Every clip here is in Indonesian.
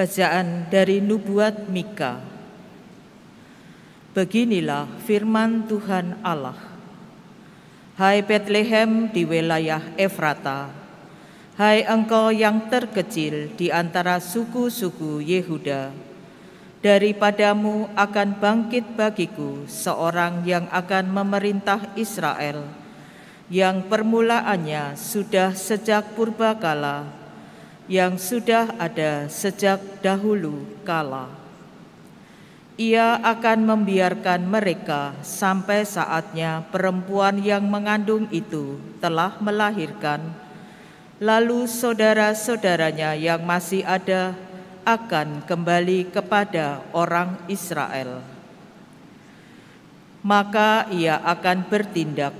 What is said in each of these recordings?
Bacaan dari Nubuat Mika. Beginilah firman Tuhan Allah. Hai Betlehem di wilayah Efrata, hai engkau yang terkecil di antara suku-suku Yehuda, daripadamu akan bangkit bagiku seorang yang akan memerintah Israel, yang permulaannya sudah sejak purbakala, yang sudah ada sejak dahulu kala. Ia akan membiarkan mereka sampai saatnya perempuan yang mengandung itu telah melahirkan, lalu saudara-saudaranya yang masih ada akan kembali kepada orang Israel. Maka ia akan bertindak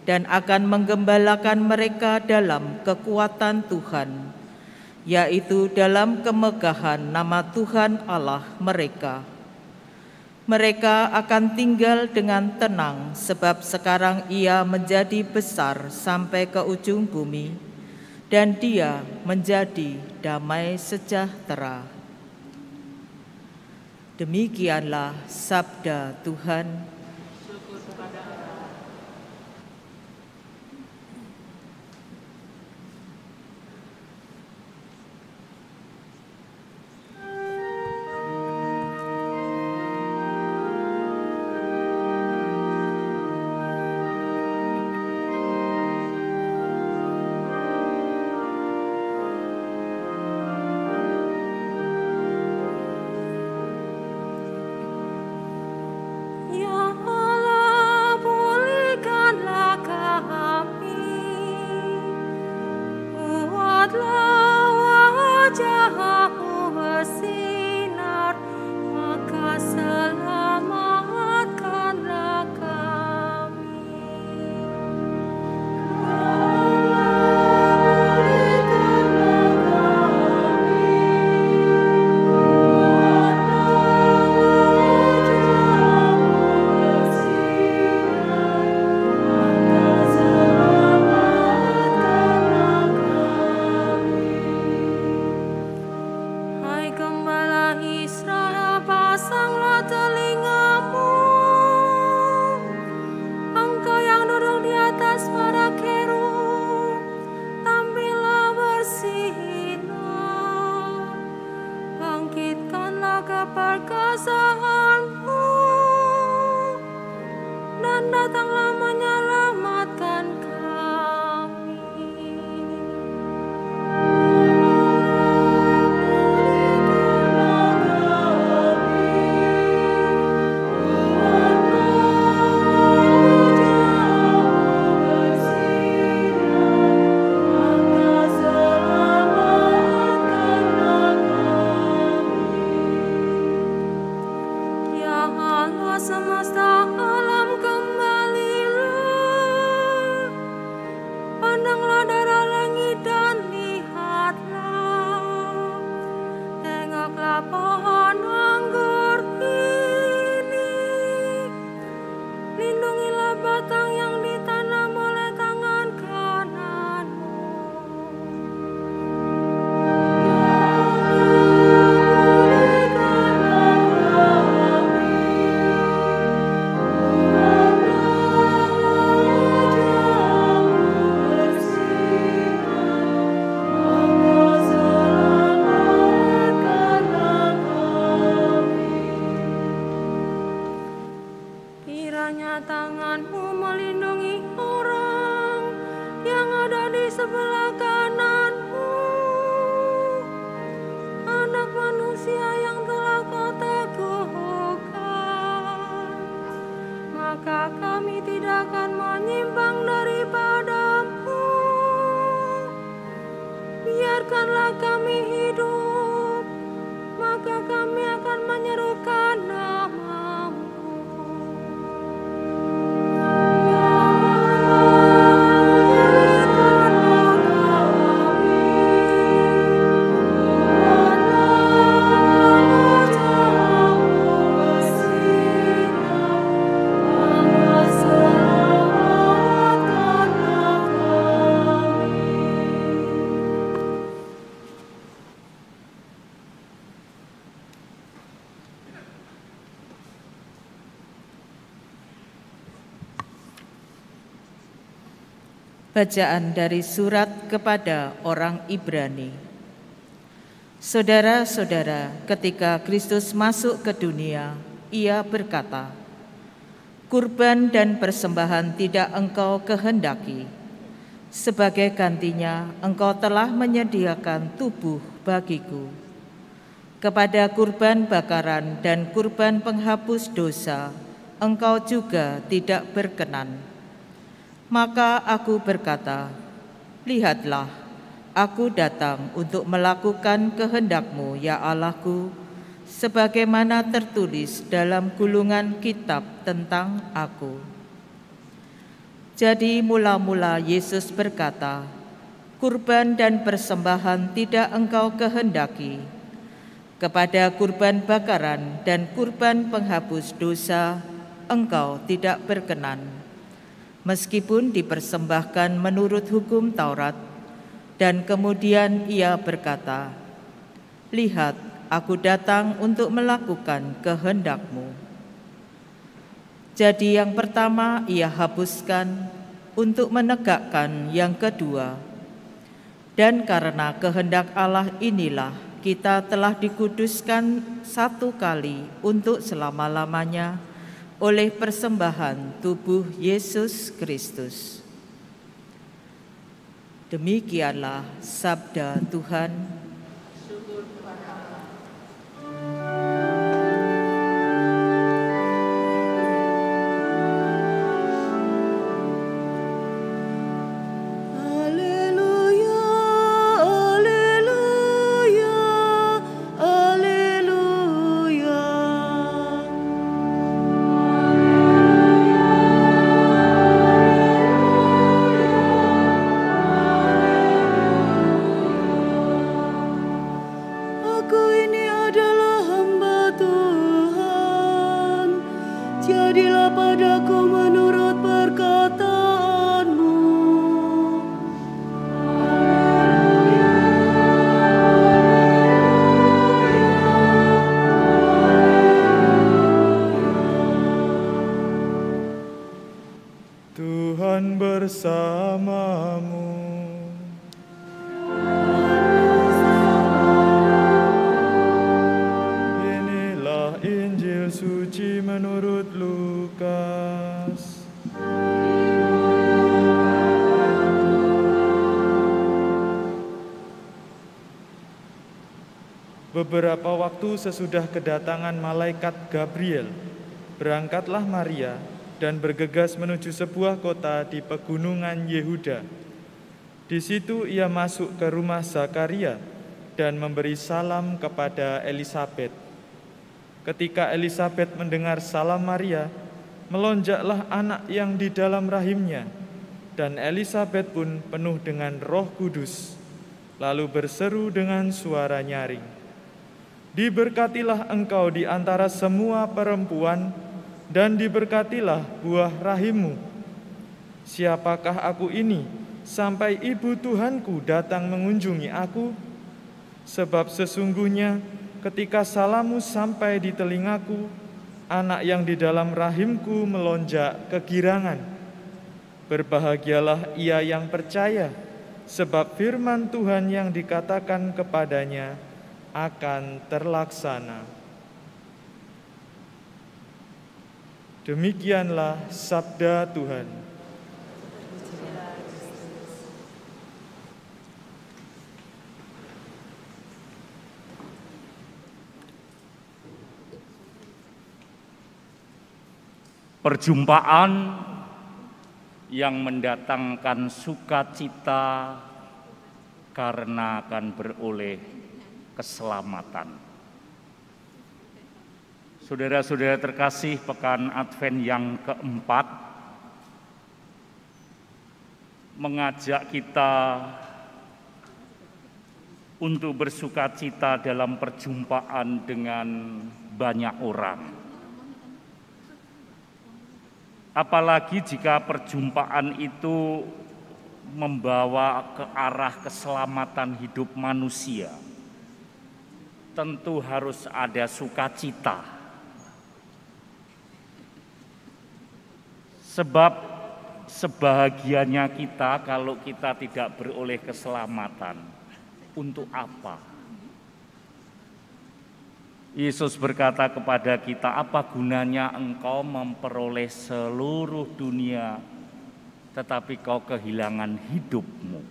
dan akan menggembalakan mereka dalam kekuatan Tuhan, yaitu dalam kemegahan nama Tuhan Allah mereka. Mereka akan tinggal dengan tenang, sebab sekarang ia menjadi besar sampai ke ujung bumi, dan dia menjadi damai sejahtera. Demikianlah sabda Tuhan. Semesta alam kembali Bacaan dari surat kepada orang Ibrani. Saudara-saudara, ketika Kristus masuk ke dunia, Ia berkata, "Kurban dan persembahan tidak Engkau kehendaki. Sebagai gantinya, Engkau telah menyediakan tubuh bagiku. Kepada kurban bakaran dan kurban penghapus dosa, Engkau juga tidak berkenan." Maka aku berkata, "Lihatlah, aku datang untuk melakukan kehendak-Mu, ya Allahku, sebagaimana tertulis dalam gulungan kitab tentang aku." Jadi mula-mula Yesus berkata, "Kurban dan persembahan tidak Engkau kehendaki. Kepada kurban bakaran dan kurban penghapus dosa, Engkau tidak berkenan. Meskipun dipersembahkan menurut hukum Taurat." Dan kemudian Ia berkata, "Lihat, aku datang untuk melakukan kehendak-Mu." Jadi yang pertama Ia hapuskan untuk menegakkan yang kedua. Dan karena kehendak Allah inilah kita telah dikuduskan satu kali untuk selama-lamanya oleh persembahan tubuh Yesus Kristus. Demikianlah sabda Tuhan. Tuhan bersamamu. Inilah Injil suci menurut Lukas. Beberapa waktu sesudah kedatangan malaikat Gabriel, berangkatlah Maria dan bergegas menuju sebuah kota di pegunungan Yehuda. Di situ ia masuk ke rumah Zakaria dan memberi salam kepada Elisabet. Ketika Elisabet mendengar salam Maria, melonjaklah anak yang di dalam rahimnya, dan Elisabet pun penuh dengan Roh Kudus, lalu berseru dengan suara nyaring, "Diberkatilah engkau di antara semua perempuan, dan diberkatilah buah rahimmu. Siapakah aku ini, sampai ibu Tuhanku datang mengunjungi aku? Sebab sesungguhnya ketika salammu sampai di telingaku, anak yang di dalam rahimku melonjak kegirangan. Berbahagialah ia yang percaya, sebab firman Tuhan yang dikatakan kepadanya akan terlaksana." Demikianlah sabda Tuhan. Perjumpaan yang mendatangkan sukacita karena akan beroleh keselamatan. Saudara-saudara terkasih, pekan Advent yang keempat mengajak kita untuk bersukacita dalam perjumpaan dengan banyak orang. Apalagi jika perjumpaan itu membawa ke arah keselamatan hidup manusia, tentu harus ada sukacita. Sebab sebahagianya kita kalau kita tidak beroleh keselamatan. Untuk apa? Yesus berkata kepada kita, apa gunanya engkau memperoleh seluruh dunia, tetapi kau kehilangan hidupmu?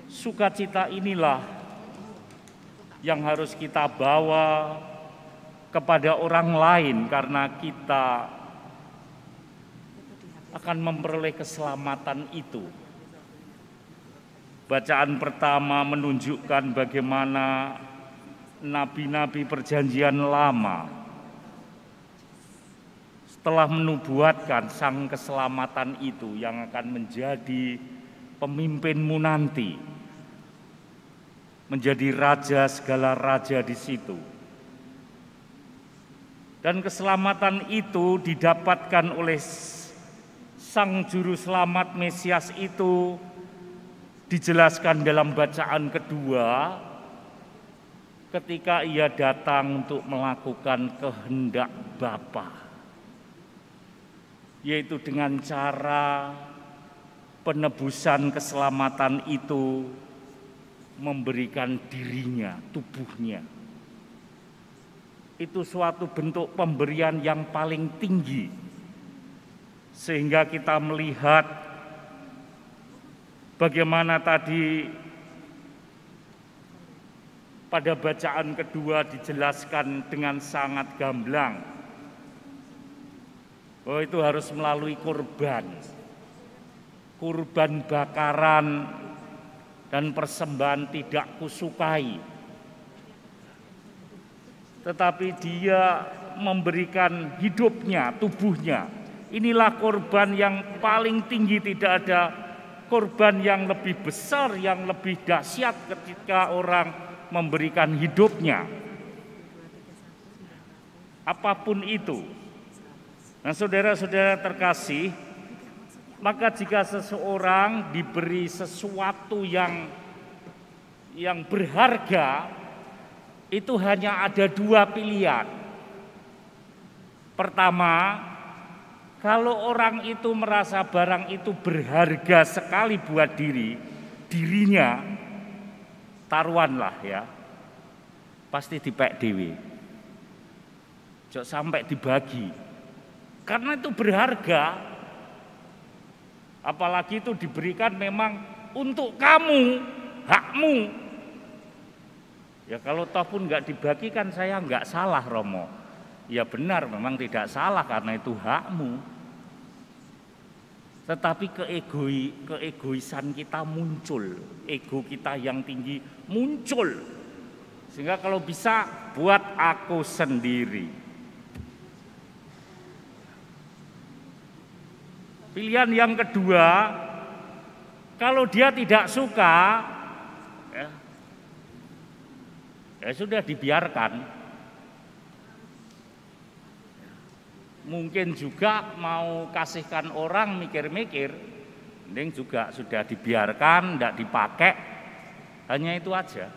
Sukacita inilah yang harus kita bawa kepada orang lain, karena kita akan memperoleh keselamatan itu. Bacaan pertama menunjukkan bagaimana nabi-nabi perjanjian lama setelah menubuatkan sang keselamatan itu yang akan menjadi pemimpinmu nanti, menjadi raja segala raja di situ. Dan keselamatan itu didapatkan oleh sang juru selamat Mesias itu dijelaskan dalam bacaan kedua ketika ia datang untuk melakukan kehendak Bapa, yaitu dengan cara penebusan keselamatan itu memberikan dirinya, tubuhnya. Itu suatu bentuk pemberian yang paling tinggi, sehingga kita melihat bagaimana tadi pada bacaan kedua dijelaskan dengan sangat gamblang bahwa itu harus melalui kurban bakaran dan persembahan tidak kusukai. Tetapi dia memberikan hidupnya, tubuhnya. Inilah korban yang paling tinggi, tidak ada korban yang lebih besar, yang lebih dahsyat ketika orang memberikan hidupnya. Apapun itu. Nah, saudara-saudara terkasih, maka jika seseorang diberi sesuatu yang berharga, itu hanya ada dua pilihan. Pertama, kalau orang itu merasa barang itu berharga sekali buat dirinya, taruhanlah ya, pasti dipek dewe. Jangan sampai dibagi, karena itu berharga. Apalagi itu diberikan memang untuk kamu, hakmu. Ya kalau toh pun nggak dibagikan, saya nggak salah, Romo. Ya benar, memang tidak salah karena itu hakmu. Tetapi keegoisan kita muncul, ego kita yang tinggi muncul. Sehingga kalau bisa buat aku sendiri. Pilihan yang kedua, kalau dia tidak suka, ya sudah dibiarkan. Mungkin juga mau kasihkan orang mikir-mikir, mending juga sudah dibiarkan, tidak dipakai, hanya itu aja.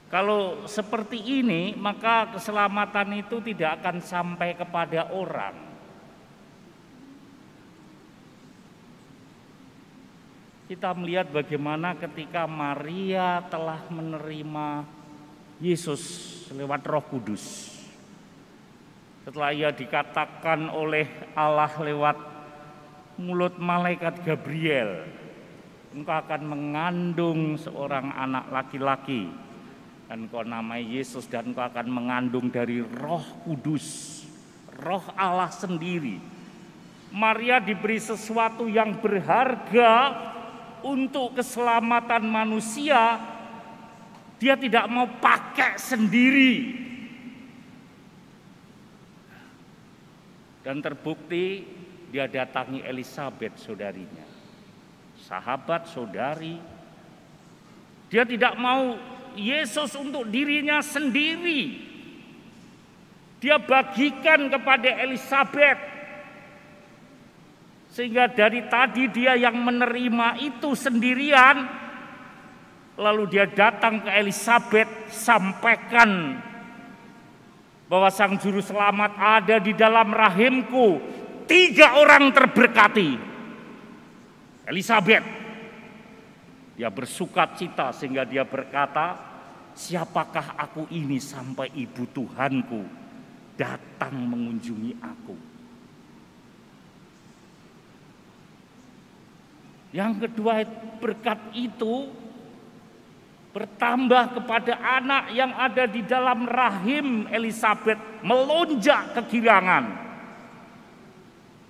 Kalau seperti ini, maka keselamatan itu tidak akan sampai kepada orang. Kita melihat bagaimana ketika Maria telah menerima Yesus lewat Roh Kudus. Setelah ia dikatakan oleh Allah lewat mulut malaikat Gabriel, engkau akan mengandung seorang anak laki-laki, dan engkau namai Yesus, dan engkau akan mengandung dari Roh Kudus, Roh Allah sendiri. Maria diberi sesuatu yang berharga untuk keselamatan manusia. Dia tidak mau pakai sendiri. Dan terbukti dia datangi Elisabet, saudarinya, sahabat saudari. Dia tidak mau Yesus untuk dirinya sendiri. Dia bagikan kepada Elisabet. Sehingga dari tadi dia yang menerima itu sendirian, Lalu dia datang ke Elisabet, sampaikan bahwa Sang Juru Selamat ada di dalam rahimku. 3 orang terberkati. Elisabet, dia bersukacita sehingga dia berkata, siapakah aku ini sampai ibu Tuhanku datang mengunjungi aku. Yang kedua, berkat itu bertambah kepada anak yang ada di dalam rahim Elisabet, melonjak kegirangan.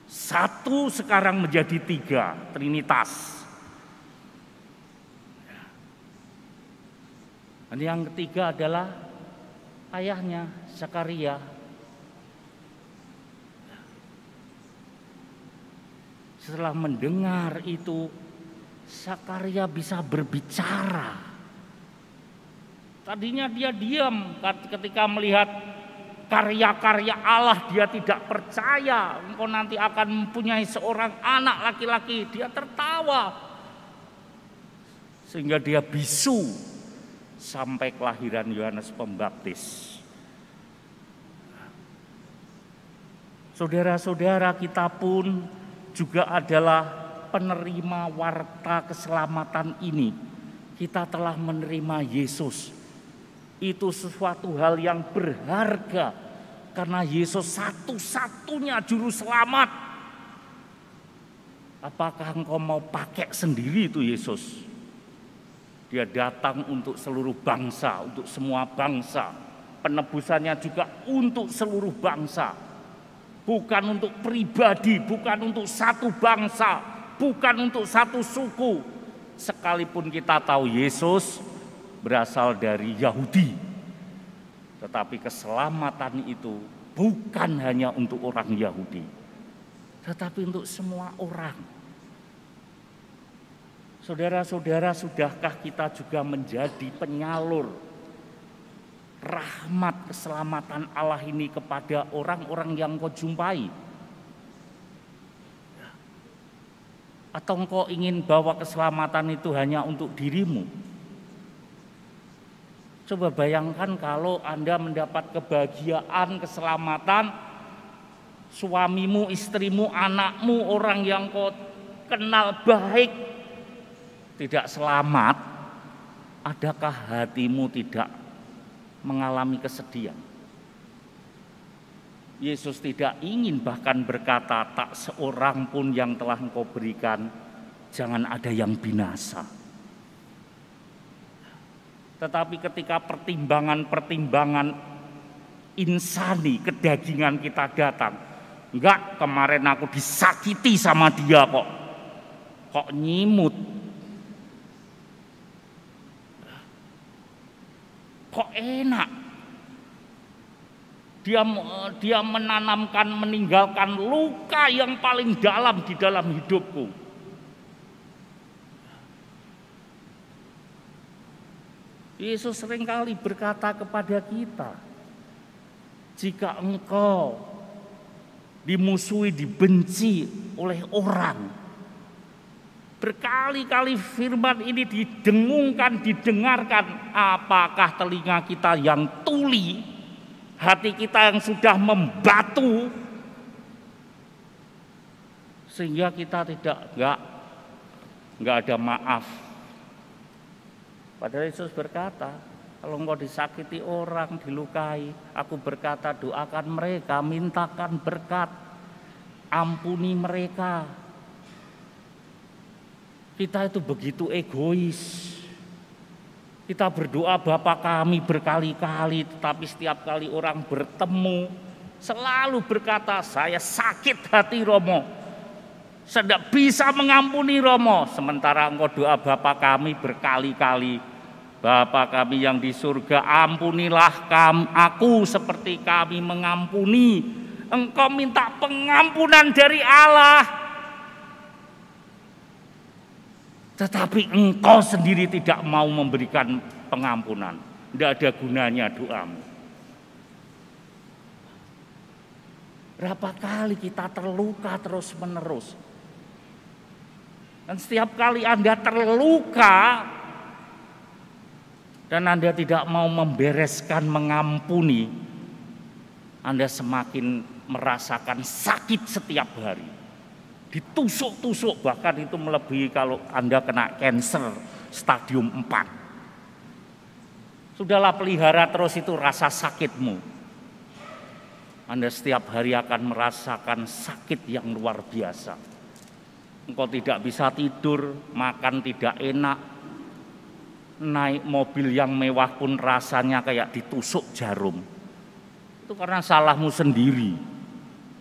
1 sekarang menjadi 3, Trinitas. Dan yang ketiga adalah ayahnya, Zakaria. Setelah mendengar itu, Zakaria bisa berbicara. Tadinya dia diam ketika melihat karya-karya Allah, dia tidak percaya engkau nanti akan mempunyai seorang anak laki-laki. Dia tertawa sehingga dia bisu sampai kelahiran Yohanes Pembaptis. Saudara-saudara, kita pun juga adalah penerima warta keselamatan ini. Kita telah menerima Yesus. Itu sesuatu hal yang berharga karena Yesus satu-satunya juru selamat. Apakah engkau mau pakai sendiri itu Yesus? Dia datang untuk seluruh bangsa, untuk semua bangsa. Penebusannya juga untuk seluruh bangsa. Bukan untuk pribadi, bukan untuk satu bangsa, bukan untuk satu suku. Sekalipun kita tahu Yesus berasal dari Yahudi, tetapi keselamatan itu bukan hanya untuk orang Yahudi, tetapi untuk semua orang. Saudara-saudara, sudahkah kita juga menjadi penyalur rahmat keselamatan Allah ini kepada orang-orang yang kau jumpai? Atau engkau ingin bahwa keselamatan itu hanya untuk dirimu? Coba bayangkan kalau Anda mendapat kebahagiaan, keselamatan, suamimu, istrimu, anakmu, orang yang kau kenal baik tidak selamat, adakah hatimu tidak mengalami kesedihan? Yesus tidak ingin bahkan berkata, tak seorang pun yang telah engkau berikan, jangan ada yang binasa. Tetapi ketika pertimbangan-pertimbangan insani, kedagingan kita datang, enggak, kemarin aku disakiti sama dia kok nyimut, kok enak. Dia menanamkan, meninggalkan luka yang paling dalam di dalam hidupku. Yesus seringkali berkata kepada kita, jika engkau dimusuhi, dibenci oleh orang, berkali-kali firman ini didengungkan, didengarkan, apakah telinga kita yang tuli, hati kita yang sudah membatu, sehingga kita enggak ada maaf. Padahal Yesus berkata, kalau engkau disakiti orang, dilukai, aku berkata doakan mereka, mintakan berkat, ampuni mereka. Kita itu begitu egois. Kita berdoa Bapa kami berkali-kali, tetapi setiap kali orang bertemu selalu berkata, saya sakit hati Romo, saya tidak bisa mengampuni Romo. Sementara engkau doa Bapa kami berkali-kali, Bapa kami yang di surga, ampunilah aku seperti kami mengampuni. Engkau minta pengampunan dari Allah, tetapi engkau sendiri tidak mau memberikan pengampunan. Tidak ada gunanya doamu. Berapa kali kita terluka terus menerus. Dan setiap kali Anda terluka, dan Anda tidak mau membereskan, mengampuni, Anda semakin merasakan sakit setiap hari. Ditusuk-tusuk, bahkan itu melebihi kalau Anda kena cancer stadium 4. Sudahlah, pelihara terus itu rasa sakitmu. Anda setiap hari akan merasakan sakit yang luar biasa. Engkau tidak bisa tidur, makan tidak enak, naik mobil yang mewah pun rasanya kayak ditusuk jarum. Itu karena salahmu sendiri.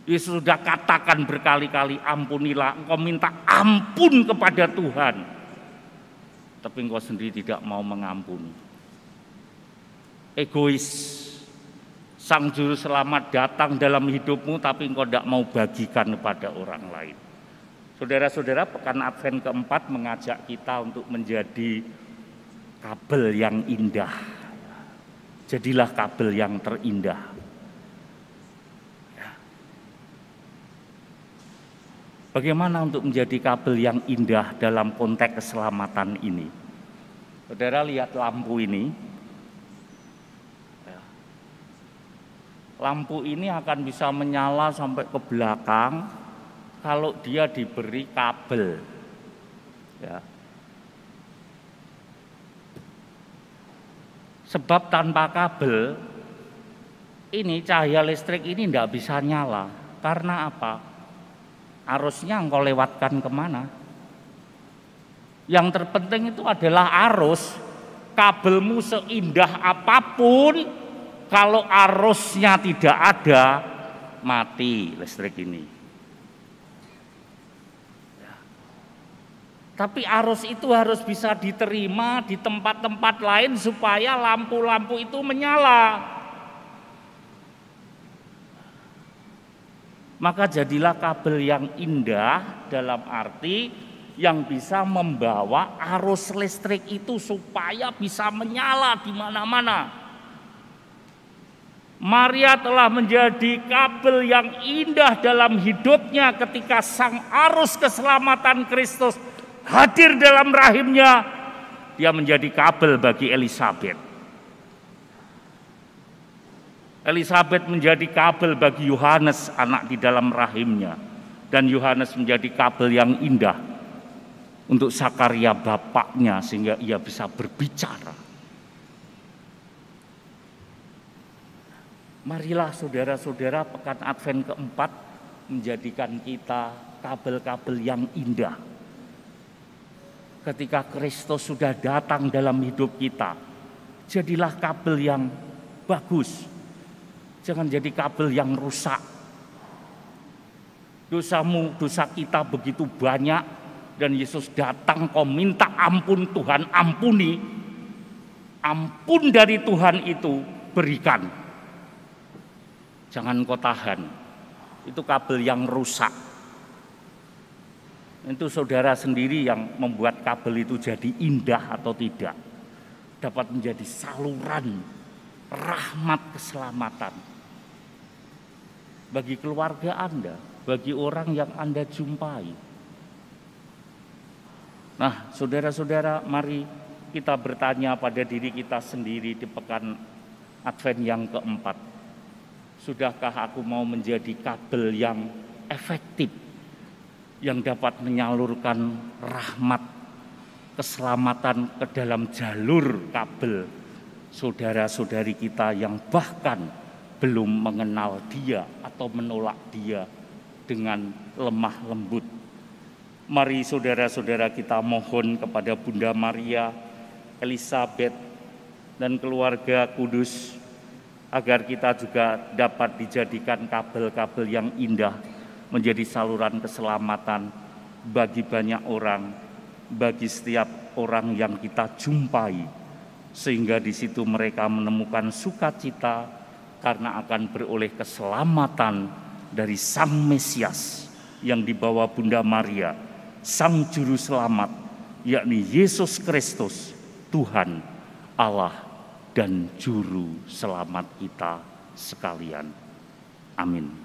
Yesus sudah katakan berkali-kali, ampunilah. Engkau minta ampun kepada Tuhan, tapi engkau sendiri tidak mau mengampuni. Egois. Sang Juru Selamat datang dalam hidupmu, tapi engkau tidak mau bagikan kepada orang lain. Saudara-saudara, pekan Advent keempat mengajak kita untuk menjadi kabel yang indah. Jadilah kabel yang terindah. Bagaimana untuk menjadi kabel yang indah dalam konteks keselamatan ini? Saudara lihat lampu ini. Lampu ini akan bisa menyala sampai ke belakang kalau dia diberi kabel. Ya. Sebab tanpa kabel, ini cahaya listrik ini tidak bisa nyala. Karena apa? Arusnya engkau lewatkan kemana? Yang terpenting itu adalah arus. Kabelmu seindah apapun, kalau arusnya tidak ada, mati listrik ini. Tapi arus itu harus bisa diterima di tempat-tempat lain supaya lampu-lampu itu menyala. Maka jadilah kabel yang indah dalam arti yang bisa membawa arus listrik itu supaya bisa menyala di mana-mana. Maria telah menjadi kabel yang indah dalam hidupnya ketika sang arus keselamatan Kristus hadir dalam rahimnya. Dia menjadi kabel bagi Elisabet. Elisabet menjadi kabel bagi Yohanes, anak di dalam rahimnya. Dan Yohanes menjadi kabel yang indah untuk Zakaria bapaknya sehingga ia bisa berbicara. Marilah saudara-saudara, pekan Advent keempat menjadikan kita kabel-kabel yang indah. Ketika Kristus sudah datang dalam hidup kita, jadilah kabel yang bagus. Jangan jadi kabel yang rusak. Dosamu, dosa kita begitu banyak, dan Yesus datang, kau minta ampun, Tuhan ampuni. Ampun dari Tuhan itu berikan. Jangan kau tahan. Itu kabel yang rusak. Itu saudara sendiri yang membuat kabel itu jadi indah atau tidak. Dapat menjadi saluran rahmat keselamatan bagi keluarga Anda, bagi orang yang Anda jumpai. Nah, saudara-saudara, mari kita bertanya pada diri kita sendiri di pekan Advent yang keempat. Sudahkah aku mau menjadi kabel yang efektif, yang dapat menyalurkan rahmat keselamatan ke dalam jalur kabel saudara-saudari kita yang bahkan belum mengenal Dia atau menolak Dia dengan lemah lembut. Mari saudara-saudara kita mohon kepada Bunda Maria, Elisabet, dan keluarga kudus agar kita juga dapat dijadikan kabel-kabel yang indah menjadi saluran keselamatan bagi banyak orang, bagi setiap orang yang kita jumpai, sehingga di situ mereka menemukan sukacita karena akan beroleh keselamatan dari Sang Mesias yang dibawa Bunda Maria, Sang Juru Selamat, yakni Yesus Kristus, Tuhan, Allah, dan Juru Selamat kita sekalian. Amin.